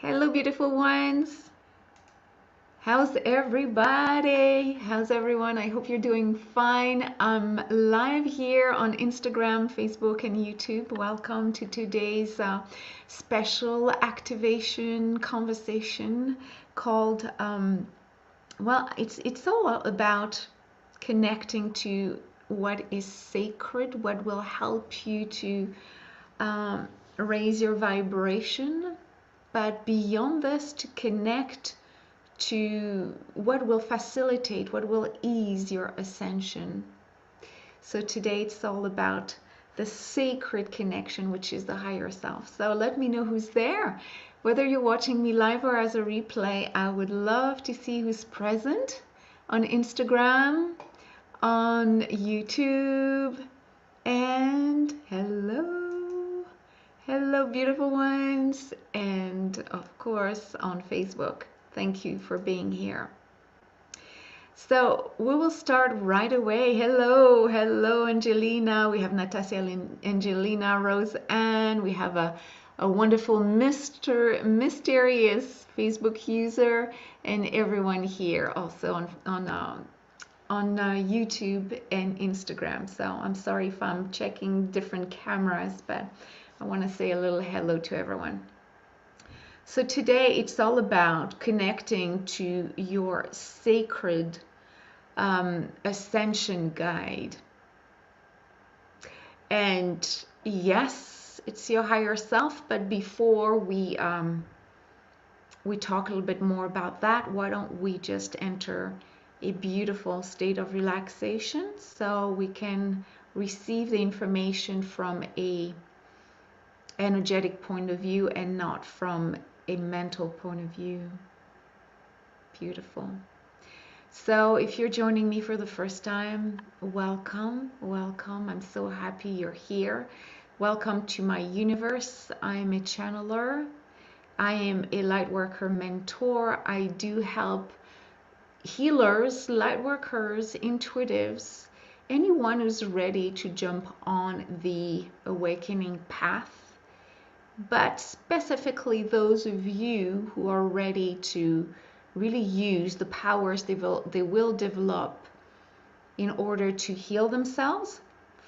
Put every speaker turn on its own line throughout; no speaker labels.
Hello, beautiful ones. How's everybody? How's everyone? I hope you're doing fine. I'm live here on Instagram, Facebook, and YouTube. Welcome to today's special activation conversation called, well, it's all about connecting to what is sacred, what will help you to raise your vibration, but beyond this, to connect to what will facilitate, what will ease your ascension. So today it's all about the sacred connection, which is the higher self. So let me know who's there. Whether you're watching me live or as a replay, I would love to see who's present on Instagram, on YouTube, and hello beautiful ones, and of course on Facebook. Thank you for being here. So we will start right away. Hello Angelina. We have Natasha, Angelina, Rose Ann. We have a wonderful mysterious Facebook user, and everyone here also on YouTube and Instagram. So I'm sorry if I'm checking different cameras, but I want to say a little hello to everyone. So today it's all about connecting to your sacred ascension guide. And yes, it's your higher self, but before we talk a little bit more about that, why don't we just enter a beautiful state of relaxation so we can receive the information from a energetic point of view and not from a mental point of view. Beautiful. So if you're joining me for the first time, welcome. I'm so happy you're here. Welcome to my universe. I'm a channeler. I am a lightworker mentor. I do help healers, lightworkers, intuitives, anyone who's ready to jump on the awakening path, but specifically those of you who are ready to really use the powers they will develop in order to heal themselves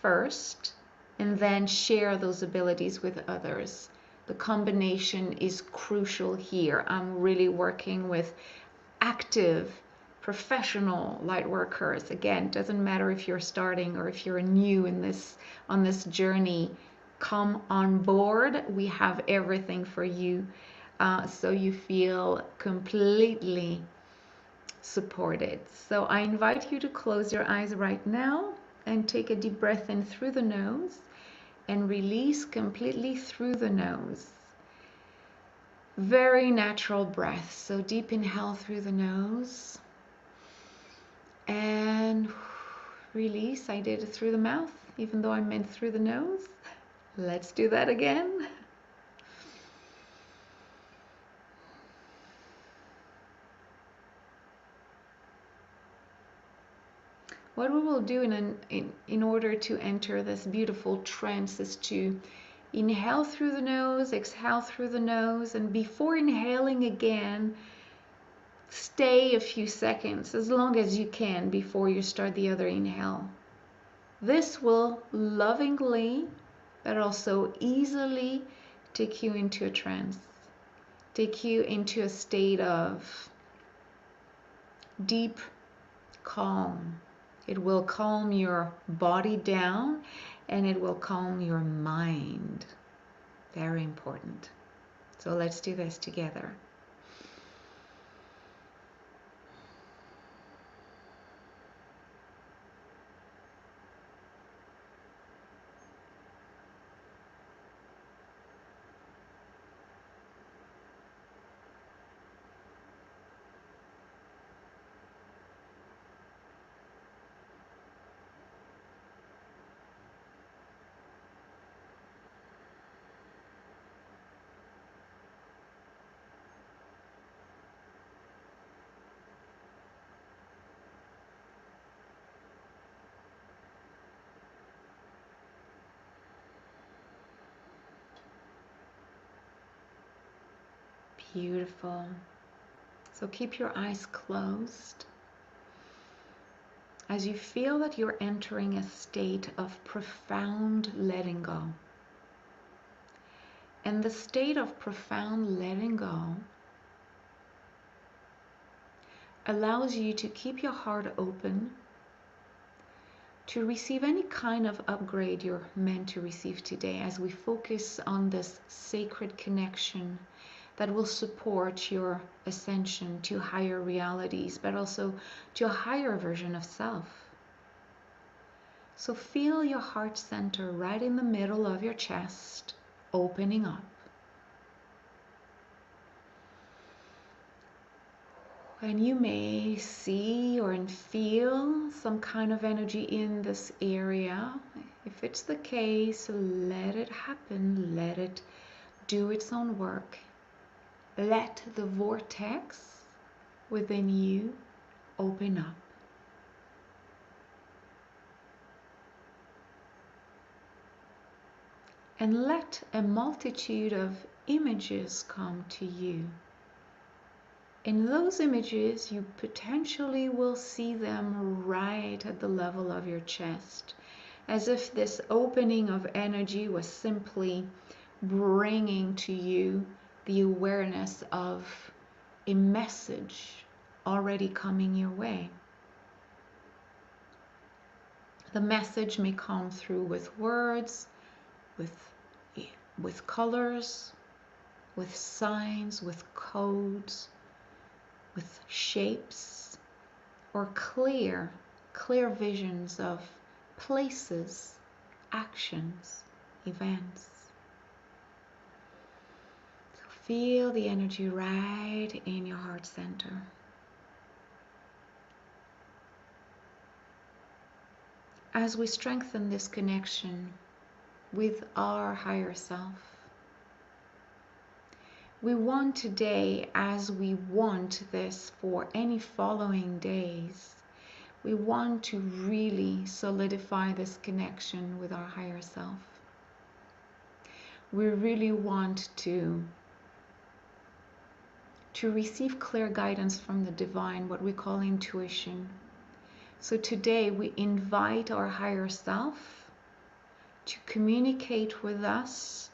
first and then share those abilities with others. The combination is crucial here. I'm really working with active professional light workers. Again, doesn't matter if you're starting or if you're new in this on this journey. Come on board. We have everything for you, so you feel completely supported. So I invite you to close your eyes right now and take a deep breath in through the nose and release completely through the nose. Very natural breath. So deep inhale through the nose and release. I did it through the mouth, even though I meant through the nose. Let's do that again. What we will do in order to enter this beautiful trance is to inhale through the nose, exhale through the nose, and before inhaling again, stay a few seconds, as long as you can, before you start the other inhale. This will lovingly, but also easily take you into a trance, take you into a state of deep calm. It will calm your body down and it will calm your mind. Very important. So let's do this together. Beautiful. So keep your eyes closed as you feel that you're entering a state of profound letting go. And the state of profound letting go allows you to keep your heart open to receive any kind of upgrade you're meant to receive today, as we focus on this sacred connection that will support your ascension to higher realities, but also to a higher version of self. So feel your heart center right in the middle of your chest, opening up. And you may see or feel some kind of energy in this area. If it's the case, let it happen. Let it do its own work. Let the vortex within you open up. And let a multitude of images come to you. In those images, you potentially will see them right at the level of your chest, as if this opening of energy was simply bringing to you the awareness of a message already coming your way. The message may come through with words, with colors, with signs, with codes, with shapes, or clear visions of places, actions, events. So feel the energy right in your heart center. As we strengthen this connection with our higher self, we want today, as we want this for any following days, we want to really solidify this connection with our higher self. We really want to receive clear guidance from the divine, what we call intuition. So today we invite our higher self to communicate with us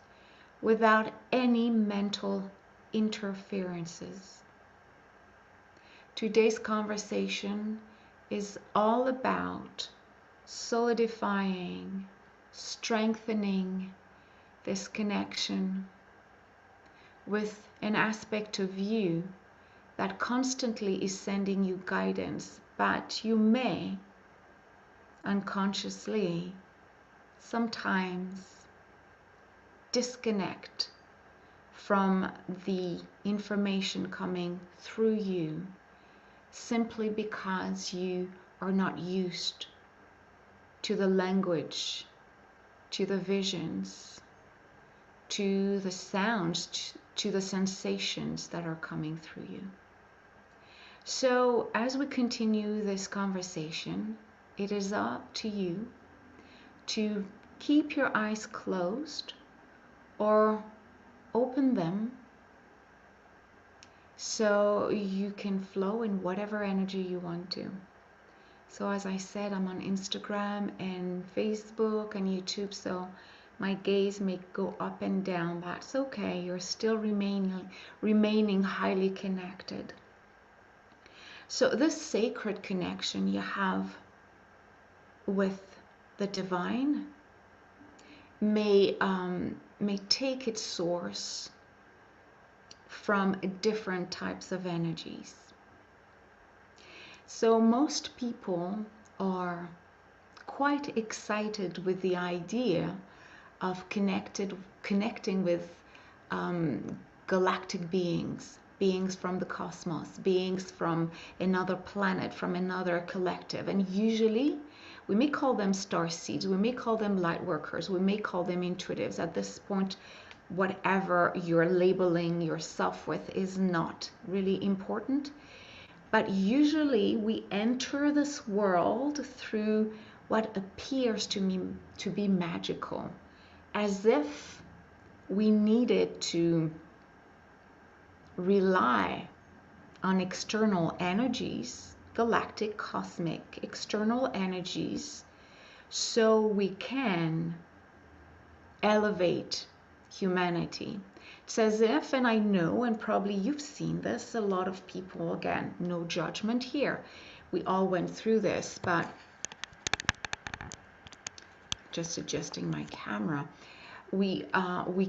without any mental interferences. Today's conversation is all about solidifying, strengthening this connection with an aspect of you that constantly is sending you guidance, but you may unconsciously sometimes disconnect from the information coming through you simply because you are not used to the language, to the visions, to the sounds, to the sensations that are coming through you. So as we continue this conversation, it is up to you to keep your eyes closed or open them so you can flow in whatever energy you want to. So as I said, I'm on Instagram and Facebook and YouTube, so my gaze may go up and down. That's okay. You're still remaining highly connected. So this sacred connection you have with the divine may take its source from different types of energies. So most people are quite excited with the idea of connecting with galactic beings from the cosmos, beings from another planet, from another collective. And usually we may call them star seeds, we may call them light workers, we may call them intuitives. At this point, whatever you're labeling yourself with is not really important. But usually we enter this world through what appears to me to be magical, as if we needed to rely on external energies, galactic, cosmic, external energies, so we can elevate humanity. It's as if, and I know, and probably you've seen this, a lot of people, again, no judgment here. We all went through this, but just adjusting my camera. We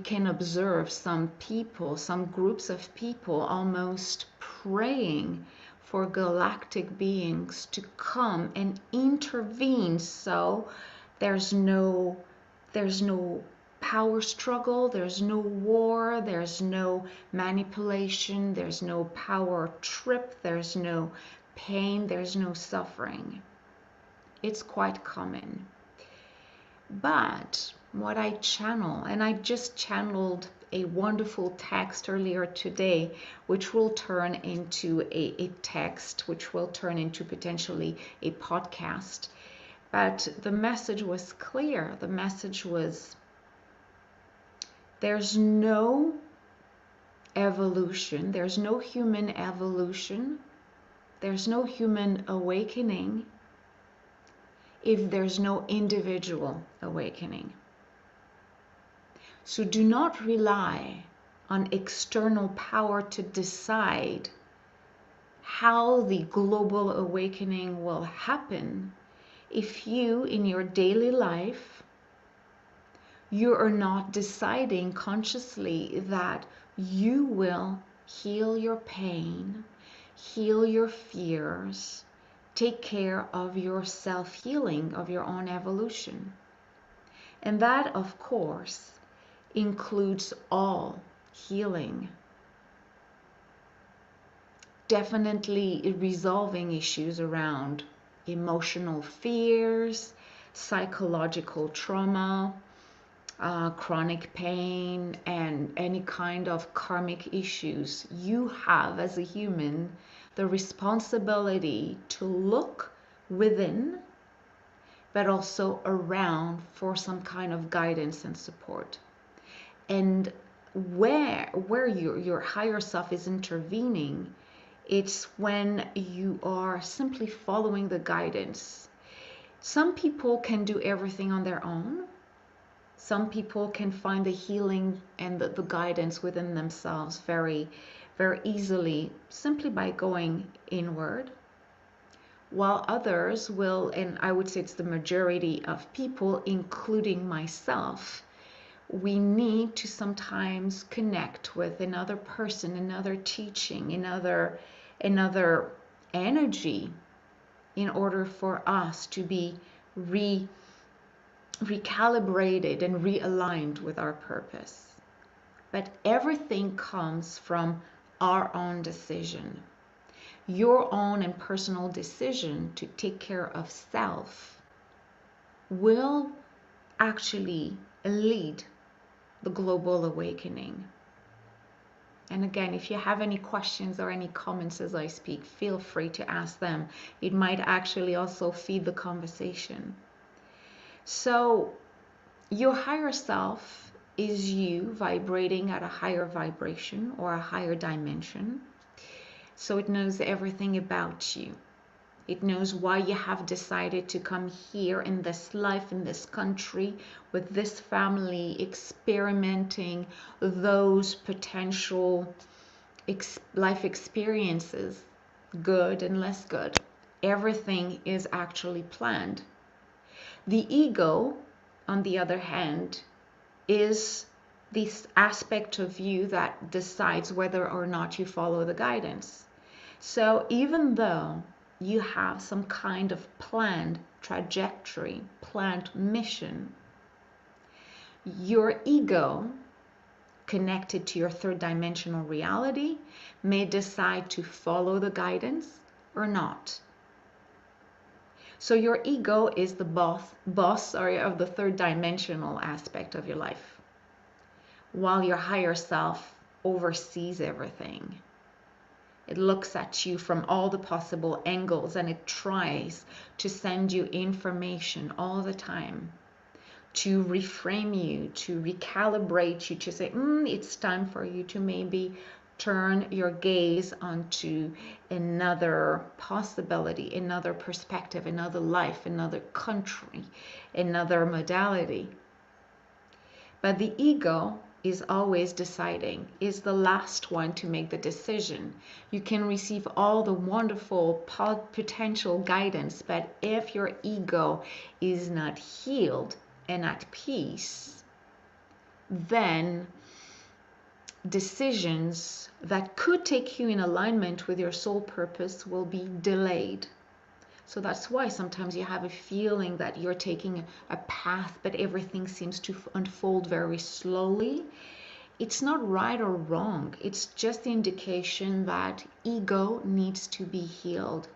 can observe some people, some groups of people almost praying for galactic beings to come and intervene, so there's no power struggle, there's no war, there's no manipulation, there's no power trip, there's no pain, there's no suffering. It's quite common. But what I channel, and I just channeled a wonderful text earlier today, which will turn into a text, which will turn into potentially a podcast. But the message was clear. The message was, there's no evolution, there's no human evolution, there's no human awakening if there's no individual awakening. So do not rely on external power to decide how the global awakening will happen if you, in your daily life, you are not deciding consciously that you will heal your pain, heal your fears, take care of your self-healing, of your own evolution. And that, of course, includes all healing. Definitely resolving issues around emotional fears, psychological trauma, chronic pain, and any kind of karmic issues. You have, as a human, the responsibility to look within, but also around for some kind of guidance and support. And where your higher self is intervening, it's when you are simply following the guidance. Some people can do everything on their own. Some people can find the healing and the guidance within themselves very, very easily, simply by going inward. While others will, and I would say it's the majority of people, including myself, we need to sometimes connect with another person, another teaching, another energy, in order for us to be recalibrated and realigned with our purpose. But everything comes from our own decision. Your own and personal decision to take care of self will actually lead the global awakening. And again, if you have any questions or any comments as I speak, feel free to ask them. It might actually also feed the conversation. So your higher self is you vibrating at a higher vibration or a higher dimension. So it knows everything about you. It knows why you have decided to come here in this life, in this country, with this family, experimenting those potential life experiences, good and less good. Everything is actually planned. The ego, on the other hand, is this aspect of you that decides whether or not you follow the guidance. So even though you have some kind of planned trajectory, planned mission, your ego, connected to your third dimensional reality, may decide to follow the guidance or not. So your ego is the boss of the third dimensional aspect of your life, while your higher self oversees everything. It looks at you from all the possible angles, and it tries to send you information all the time to reframe you, to recalibrate you, to say, it's time for you to maybe turn your gaze onto another possibility, another perspective, another life, another country, another modality. But the ego is always deciding, is the last one to make the decision. You can receive all the wonderful potential guidance, but if your ego is not healed and at peace, then decisions that could take you in alignment with your soul purpose will be delayed. So that's why sometimes you have a feeling that you're taking a path, but everything seems to unfold very slowly. It's not right or wrong. It's just the indication that ego needs to be healed.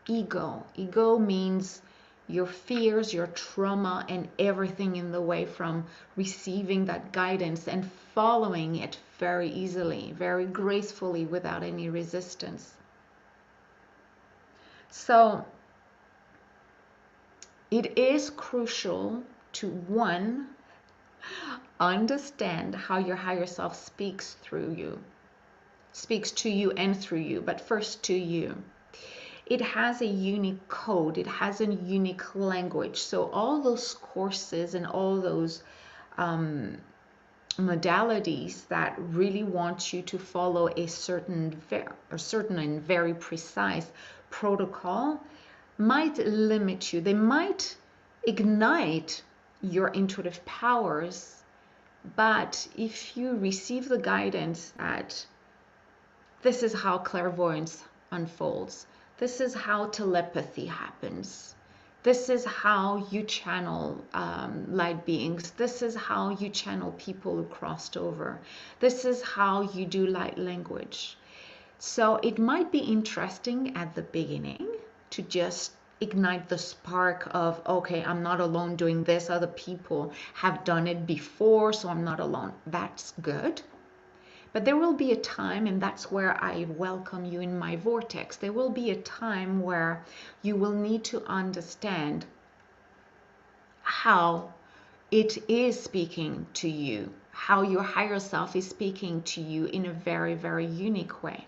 Ego means your fears, your trauma, and everything in the way from receiving that guidance and following it very easily, very gracefully, without any resistance. So it is crucial to, one, understand how your higher self speaks to you and through you, but first to you. It has a unique code, it has a unique language. So all those courses and all those modalities that really want you to follow a certain and very precise protocol might limit you. They might ignite your intuitive powers, but if you receive the guidance that this is how clairvoyance unfolds, this is how telepathy happens, this is how you channel light beings, this is how you channel people who crossed over, this is how you do light language. So it might be interesting at the beginning to just ignite the spark of, okay, I'm not alone doing this, other people have done it before, so I'm not alone. That's good. But there will be a time, and that's where I welcome you in my vortex, there will be a time where you will need to understand how it is speaking to you, how your higher self is speaking to you in a very, very unique way.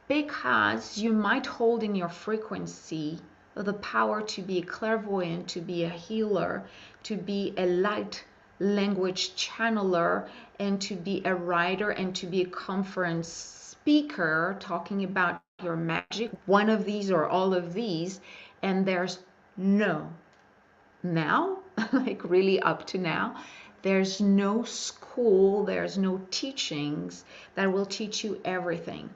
Because you might hold in your frequency the power to be a clairvoyant, to be a healer, to be a light language channeler, and to be a writer, and to be a conference speaker talking about your magic, one of these or all of these. And there's now, like really up to now, there's no school, there's no teachings that will teach you everything,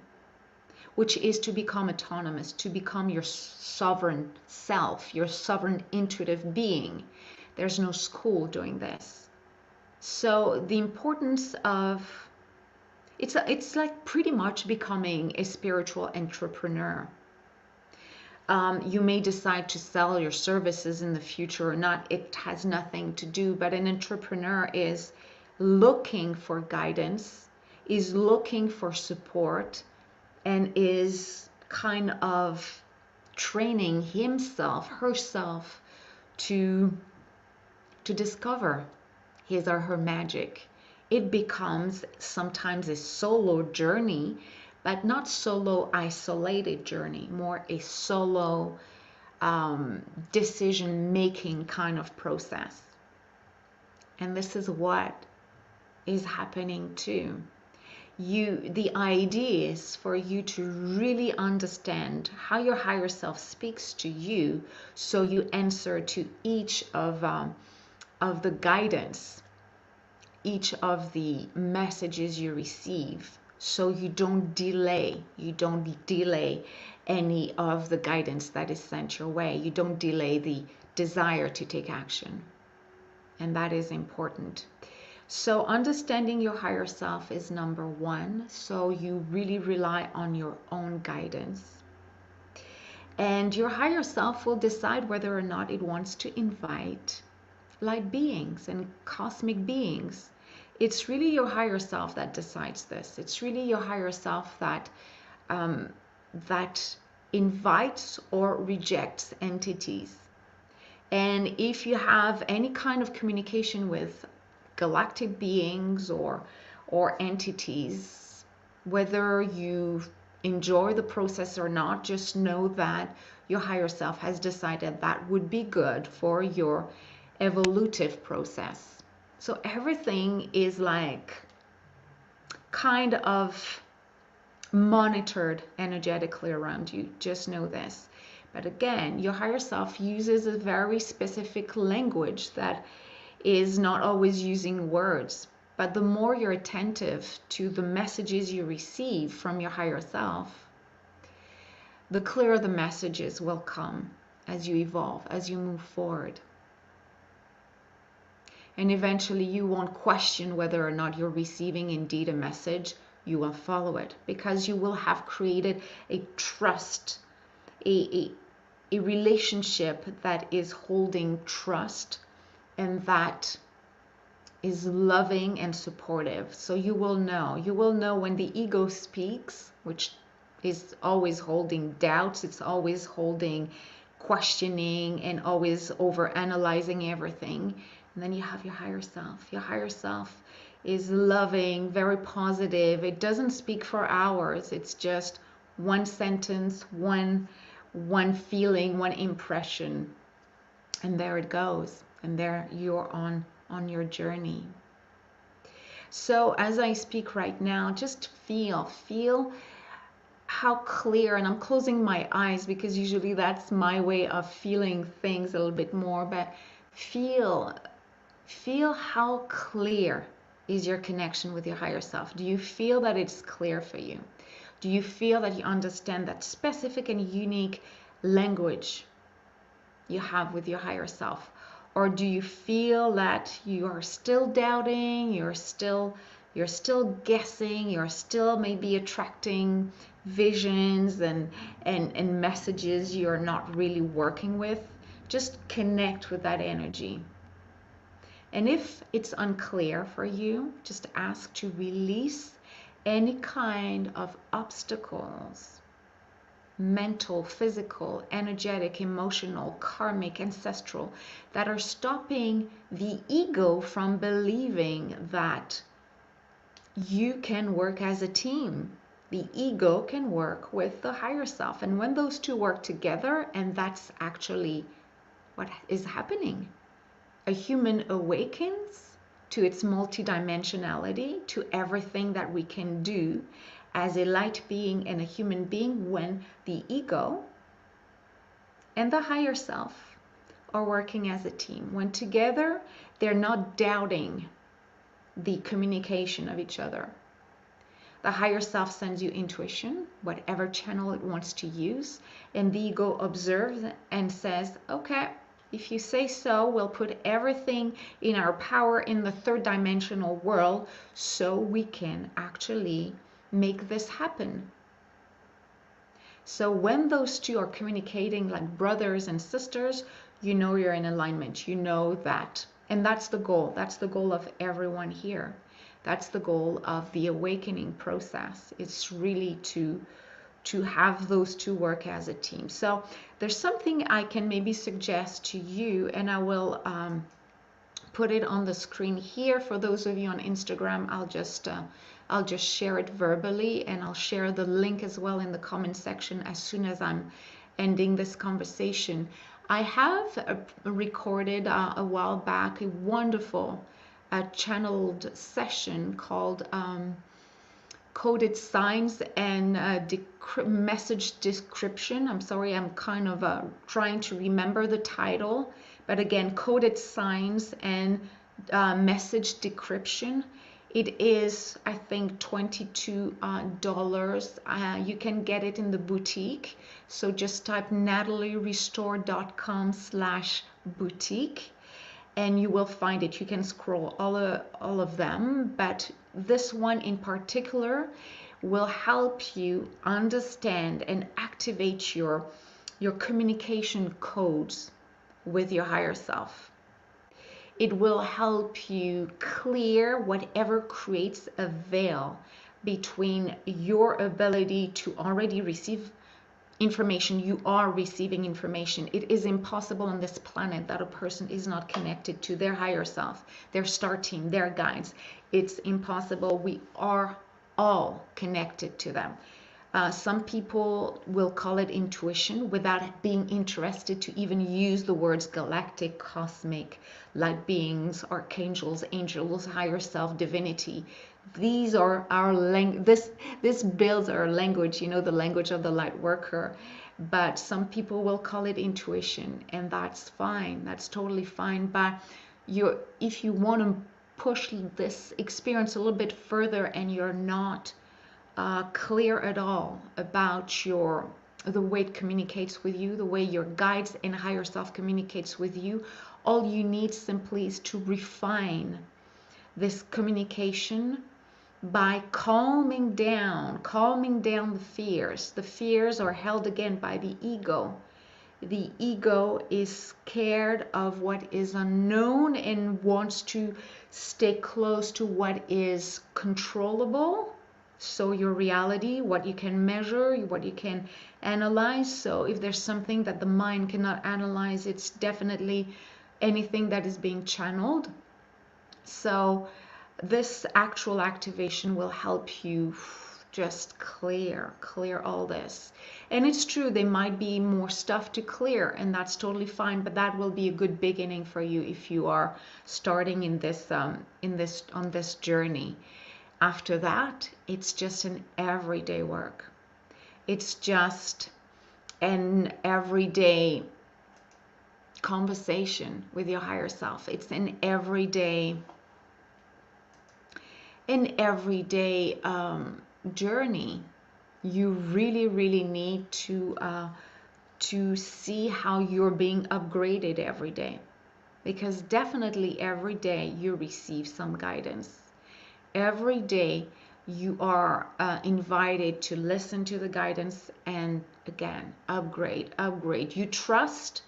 which is to become autonomous, to become your sovereign self, your sovereign intuitive being. There's no school doing this. So the importance of, it's like pretty much becoming a spiritual entrepreneur. You may decide to sell your services in the future or not. It has nothing to do, but an entrepreneur is looking for guidance, is looking for support, and is kind of training himself, herself to discover his or her magic. It becomes sometimes a solo journey, but not solo isolated journey, more a solo decision-making kind of process. And this is what is happening too. The idea is for you to really understand how your higher self speaks to you, so you answer to each of the guidance, each of the messages you receive, so you don't delay any of the guidance that is sent your way. You don't delay the desire to take action, and that is important. So understanding your higher self is number one. So you really rely on your own guidance. And your higher self will decide whether or not it wants to invite light beings and cosmic beings. It's really your higher self that decides this. It's really your higher self that that invites or rejects entities. And if you have any kind of communication with galactic beings or or entities. Whether you enjoy the process or not, just know that your higher self has decided that would be good for your evolutive process. So everything is like kind of monitored energetically around you. Just know this. But again, your higher self uses a very specific language that is not always using words. But the more you're attentive to the messages you receive from your higher self, the clearer the messages will come as you evolve, as you move forward. And eventually you won't question whether or not you're receiving indeed a message. You will follow it because you will have created a trust, a relationship that is holding trust and that is loving and supportive. So you will know when the ego speaks, which is always holding doubts, it's always holding questioning and always over analyzing everything. And then you have your higher self. Your higher self is loving, very positive. It doesn't speak for hours. It's just one sentence, one feeling, one impression. And there it goes. And there you're on your journey. So as I speak right now, just feel how clear, and I'm closing my eyes because usually that's my way of feeling things a little bit more, but feel how clear is your connection with your higher self. Do you feel that it's clear for you? Do you feel that you understand that specific and unique language you have with your higher self? Or do you feel that you are still doubting, you're still guessing, you're still maybe attracting visions and messages you're not really working with? Just connect with that energy. And if it's unclear for you, just ask to release any kind of obstacles, mental, physical, energetic, emotional, karmic, ancestral, that are stopping the ego from believing that you can work as a team. The ego can work with the higher self. And when those two work together, and that's actually what is happening, a human awakens to its multidimensionality, to everything that we can do as a light being and a human being when the ego and the higher self are working as a team. When together, they're not doubting the communication of each other. The higher self sends you intuition, whatever channel it wants to use, and the ego observes and says, okay, if you say so, we'll put everything in our power in the third dimensional world so we can actually make this happen. So when those two are communicating like brothers and sisters, you know you're in alignment. You know that. And that's the goal. That's the goal of everyone here. That's the goal of the awakening process. It's really to have those two work as a team. So there's something I can maybe suggest to you, and I will put it on the screen here. For those of you on Instagram, I'll just share it verbally, and I'll share the link as well in the comment section as soon as I'm ending this conversation. I have recorded a while back a wonderful channeled session called Coded Signs and Message Description. I'm sorry, I'm kind of trying to remember the title, but again, Coded Signs and Message Decryption. It is, I think, $22. You can get it in the boutique. So just type natalierestore.com/boutique and you will find it. You can scroll all of them, but this one in particular will help you understand and activate your communication codes with your higher self. It will help you clear whatever creates a veil between your ability to already receive information. You are receiving information. It is impossible on this planet that a person is not connected to their higher self, their star team, their guides. It's impossible. We are all connected to them. Some people will call it intuition without being interested to even use the words galactic, cosmic, light beings, archangels, angels, higher self, divinity. These are our this builds our language, you know, the language of the light worker. But some people will call it intuition, and that's fine. That's totally fine. But if you want to push this experience a little bit further and you're not clear at all about the way it communicates with you, the way your guides and higher self communicates with you, all you need simply is to refine this communication by calming down the fears. The fears are held again by the ego. The ego is scared of what is unknown and wants to stay close to what is controllable. So your reality, what you can measure, what you can analyze. So if there's something that the mind cannot analyze, it's definitely anything that is being channeled. So this actual activation will help you just clear all this. And it's true, there might be more stuff to clear, and that's totally fine, but that will be a good beginning for you if you are starting in this on this journey. After that, it's just an everyday work. It's just an everyday conversation with your higher self. It's an everyday journey. You really need to see how you're being upgraded every day, because definitely every day you receive some guidance. Every day you are invited to listen to the guidance and again upgrade. You trust,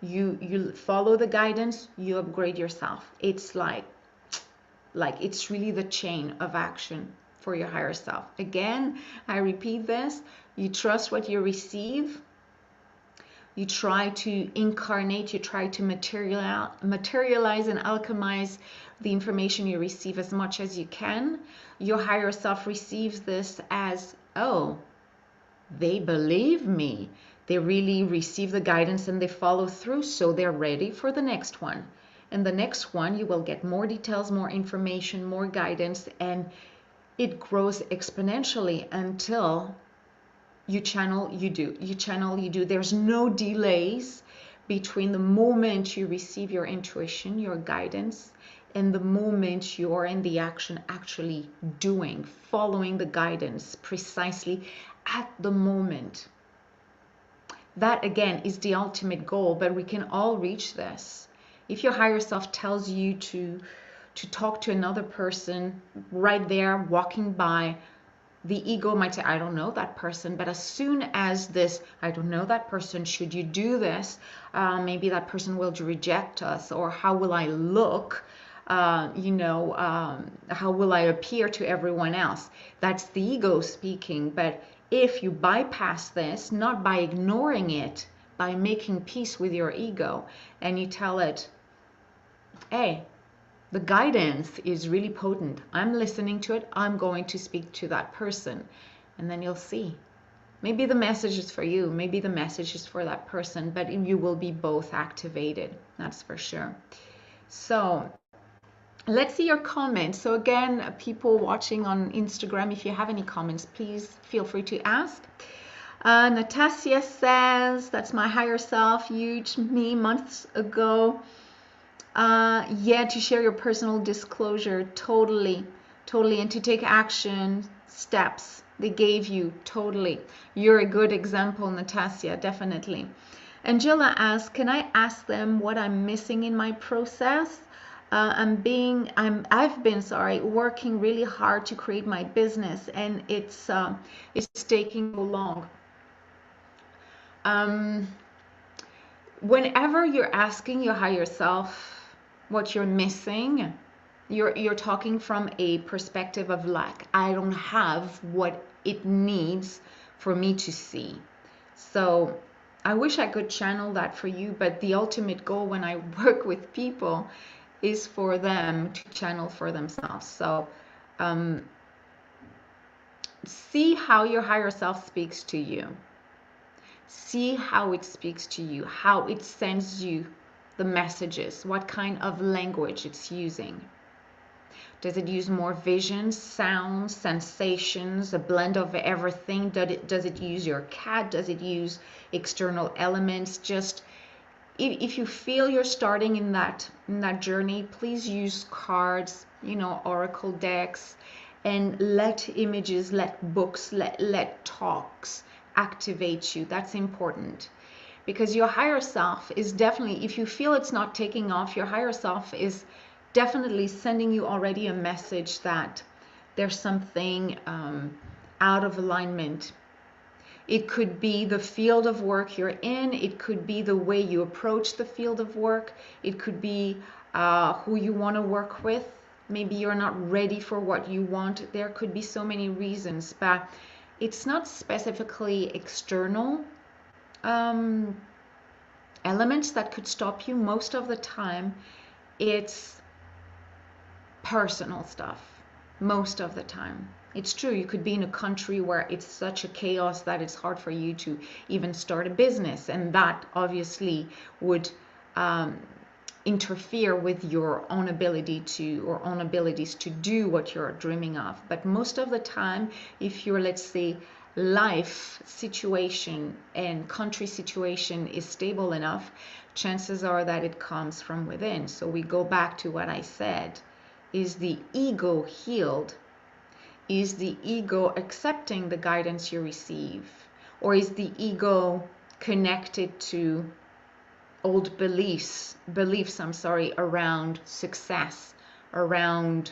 you follow the guidance, you upgrade yourself. It's like it's really the chain of action for your higher self. Again, I repeat this: you trust what you receive, you try to incarnate, you try to materialize and alchemize the information you receive as much as you can. Your higher self receives this as, oh, they believe me. They really receive the guidance and they follow through, so they're ready for the next one. And the next one, you will get more details, more information, more guidance, and it grows exponentially until you channel, you do. You channel, you do. There's no delays between the moment you receive your intuition, your guidance, and the moment you're in the action, actually doing, following the guidance precisely at the moment. That again is the ultimate goal, but we can all reach this. If your higher self tells you to talk to another person right there walking by, the ego might say, I don't know that person. But as soon as this, I don't know that person, should you do this? Maybe that person will reject us, or how will I look? How will I appear to everyone else? That's the ego speaking. But if you bypass this, not by ignoring it, by making peace with your ego, and you tell it, hey, the guidance is really potent. I'm listening to it. I'm going to speak to that person. And then you'll see. Maybe the message is for you. Maybe the message is for that person. But you will be both activated. That's for sure. So let's see your comments. So again, people watching on Instagram, if you have any comments, please feel free to ask. Natasha says, that's my higher self, huge me months ago. Yeah, to share your personal disclosure, totally, and to take action steps they gave you, totally. You're a good example, Natasha, definitely. Angela asks, can I ask them what I'm missing in my process? I've been working really hard to create my business, and it's taking so long. Whenever you're asking your higher self what you're missing, you're talking from a perspective of lack. I don't have what it needs for me to see. So I wish I could channel that for you, but the ultimate goal when I work with people is for them to channel for themselves. So um, see how your higher self speaks to you. See how it speaks to you, how it sends you the messages, what kind of language it's using. Does it use more visions, sounds, sensations, a blend of everything? Does it use your cat? Does it use external elements? Just if you feel you're starting in that journey, please use cards, oracle decks, and let images, let books, let talks activate you. That's important, because your higher self is definitely, if you feel it's not taking off, your higher self is definitely sending you already a message that there's something out of alignment. It could be the field of work you're in. It could be the way you approach the field of work. It could be who you want to work with. Maybe you're not ready for what you want. There could be so many reasons, but it's not specifically external elements that could stop you. Most of the time, it's personal stuff. Most of the time. It's true, you could be in a country where it's such a chaos that it's hard for you to even start a business, and that obviously would interfere with your own ability to, or own abilities to do what you're dreaming of. But most of the time, if your, let's say, life situation and country situation is stable enough, chances are that it comes from within. So we go back to what I said. Is the ego healed? Is the ego accepting the guidance you receive? Or is the ego connected to old beliefs around success, around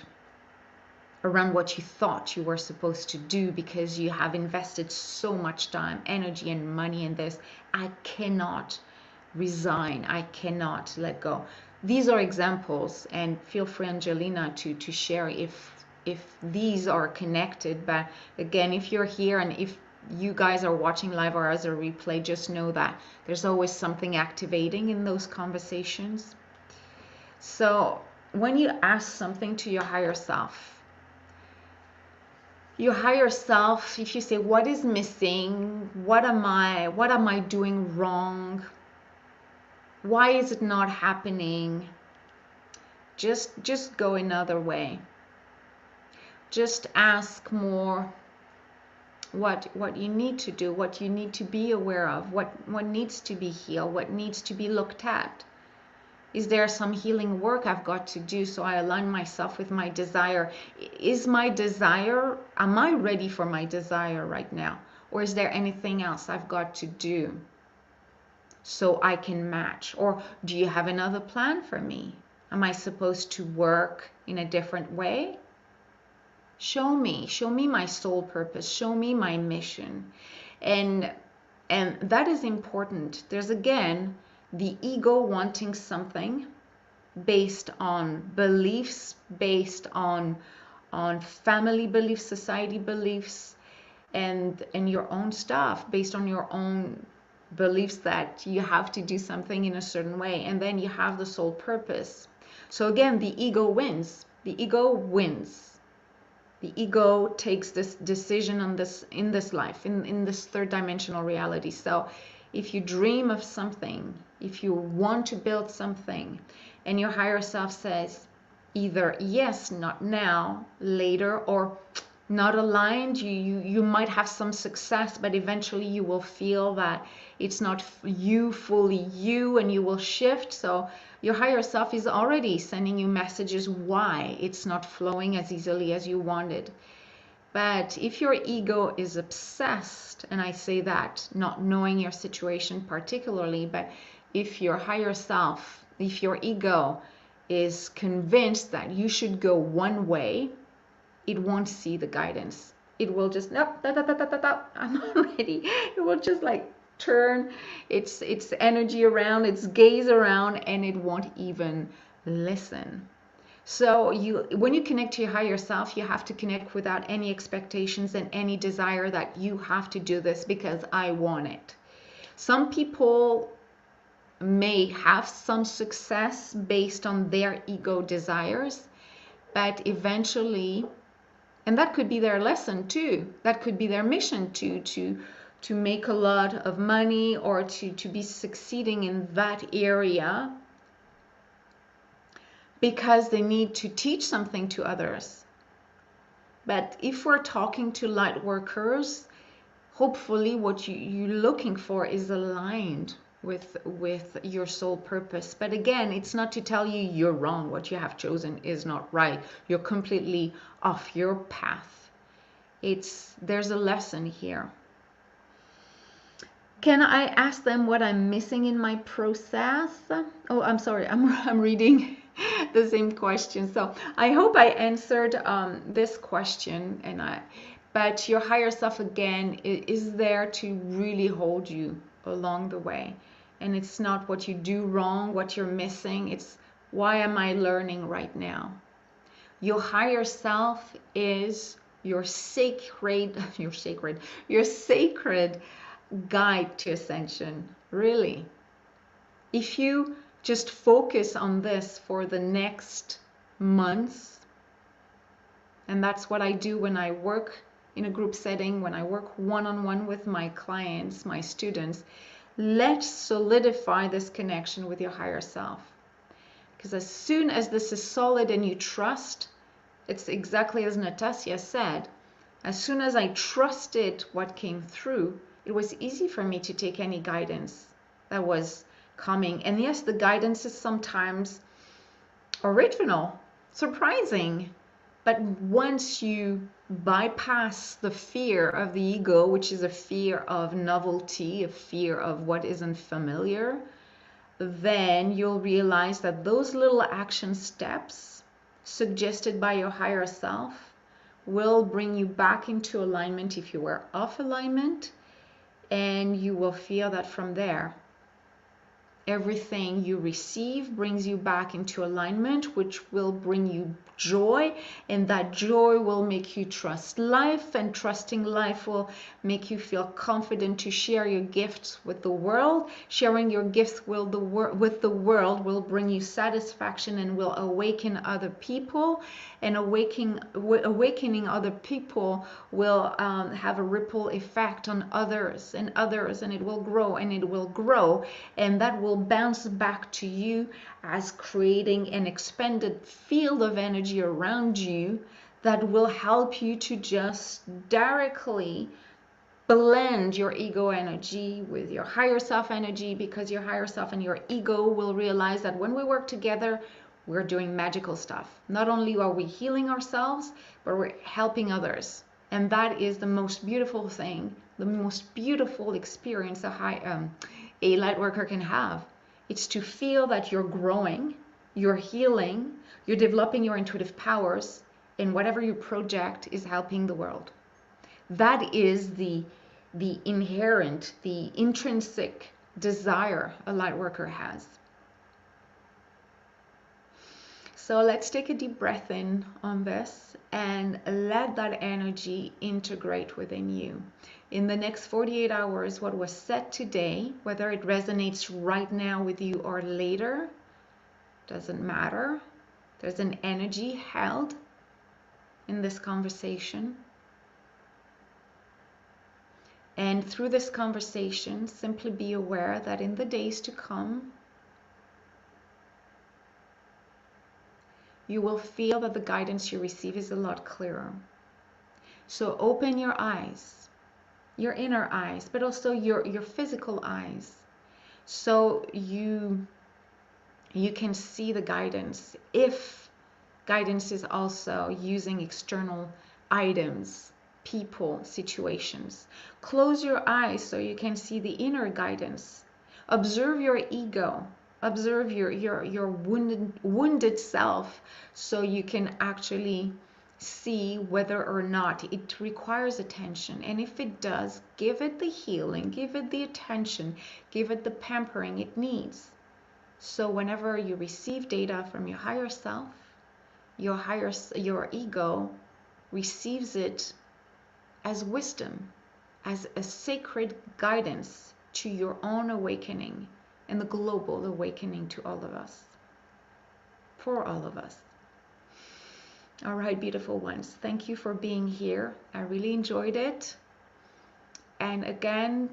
what you thought you were supposed to do because you have invested so much time, energy, and money in this? I cannot resign. I cannot let go. These are examples, and feel free, Angelina, to share if these are connected. But again, if you're here and if you guys are watching live or as a replay, just know that there's always something activating in those conversations. So when you ask something to your higher self, if you say, what is missing? What am I doing wrong? Why is it not happening? Just go another way. Just ask more what you need to do, what you need to be aware of, what needs to be healed, what needs to be looked at. Is there some healing work I've got to do so I align myself with my desire? Is my desire, am I ready for my desire right now? Or is there anything else I've got to do so I can match? Or do you have another plan for me? Am I supposed to work in a different way? Show me my soul purpose, show me my mission. And that is important. There's again the ego wanting something based on beliefs, based on family beliefs, society beliefs, and your own stuff, based on your own beliefs that you have to do something in a certain way. And then you have the soul purpose. So again, the ego wins. The ego wins. The ego takes this decision on this, in this life, in this third dimensional reality. So if you dream of something, if you want to build something, and your higher self says either yes, not now, later, or not aligned, you might have some success, but eventually you will feel that it's not you, fully you, and you will shift. So your higher self is already sending you messages why it's not flowing as easily as you wanted. But if your ego is obsessed, and I say that not knowing your situation particularly, but if your higher self, if your ego is convinced that you should go one way, it won't see the guidance. It will just, nope, I'm not ready. It will just like turn its energy around, its gaze around, and it won't even listen. So when you connect to your higher self, you have to connect without any expectations and any desire that you have to do this because I want it. Some people may have some success based on their ego desires, but eventually, and that could be their lesson too, that could be their mission to make a lot of money, or to be succeeding in that area, because they need to teach something to others. But if we're talking to light workers, hopefully what you're looking for is aligned with your soul purpose. But again, it's not to tell you you're wrong, what you have chosen is not right, you're completely off your path. There's a lesson here. Can I ask them what I'm missing in my process? Oh, I'm sorry, I'm reading the same question. So I hope I answered this question, but your higher self again is there to really hold you along the way. And it's not what you do wrong, what you're missing. It's why am I learning right now? Your higher self is your sacred guide to ascension, really. If you just focus on this for the next months, and that's what I do when I work in a group setting, when I work one-on-one with my clients, my students, let's solidify this connection with your higher self. Because as soon as this is solid and you trust, it's exactly as Natasha said, as soon as I trusted what came through, it was easy for me to take any guidance that was coming. And yes, the guidance is sometimes original, surprising. But once you bypass the fear of the ego, which is a fear of novelty, a fear of what isn't familiar, then you'll realize that those little action steps suggested by your higher self will bring you back into alignment if you were off alignment. And you will feel that from there, everything you receive brings you back into alignment, which will bring you joy, and that joy will make you trust life, and trusting life will make you feel confident to share your gifts with the world. Sharing your gifts with the world will bring you satisfaction and will awaken other people, and awakening other people will have a ripple effect on others, and it will grow and it will grow, and that will bounce back to you as creating an expanded field of energy around you that will help you to just directly blend your ego energy with your higher self energy, because your higher self and your ego will realize that when we work together, we're doing magical stuff. Not only are we healing ourselves, but we're helping others. And that is the most beautiful thing, the most beautiful experience a light worker can have. It's to feel that you're growing, you're healing, you're developing your intuitive powers, and whatever you project is helping the world. That is the inherent, the intrinsic desire a light worker has. So let's take a deep breath in on this and let that energy integrate within you. In the next 48 hours, what was said today, whether it resonates right now with you or later, doesn't matter. There's an energy held in this conversation. And through this conversation, simply be aware that in the days to come, you will feel that the guidance you receive is a lot clearer. So open your eyes, your inner eyes, but also your physical eyes, so you can see the guidance. If guidance is also using external items, people, situations, close your eyes so you can see the inner guidance. Observe your ego. Observe your wounded self, so you can actually see whether or not it requires attention. And if it does, give it the healing, give it the attention, give it the pampering it needs. So whenever you receive data from your higher self, your ego receives it as wisdom, as a sacred guidance to your own awakening and the global awakening to all of us, for all of us. All right, beautiful ones. Thank you for being here. I really enjoyed it. And again,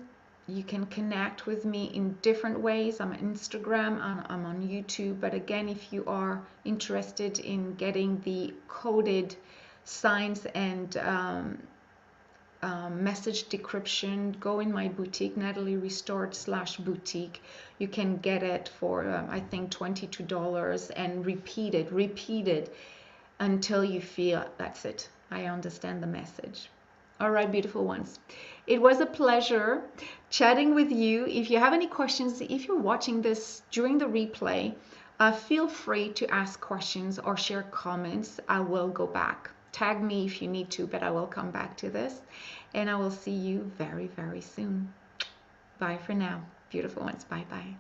you can connect with me in different ways. I'm on Instagram, I'm on YouTube. But again, if you are interested in getting the coded signs and message decryption, go in my boutique, Natalie Restored /boutique. You can get it for I think $22 and repeat it until you feel that's it. I understand the message. All right, beautiful ones. It was a pleasure chatting with you. If you have any questions, if you're watching this during the replay, feel free to ask questions or share comments. I will go back. Tag me if you need to, but I will come back to this. And I will see you very, very soon. Bye for now. Beautiful ones. Bye-bye.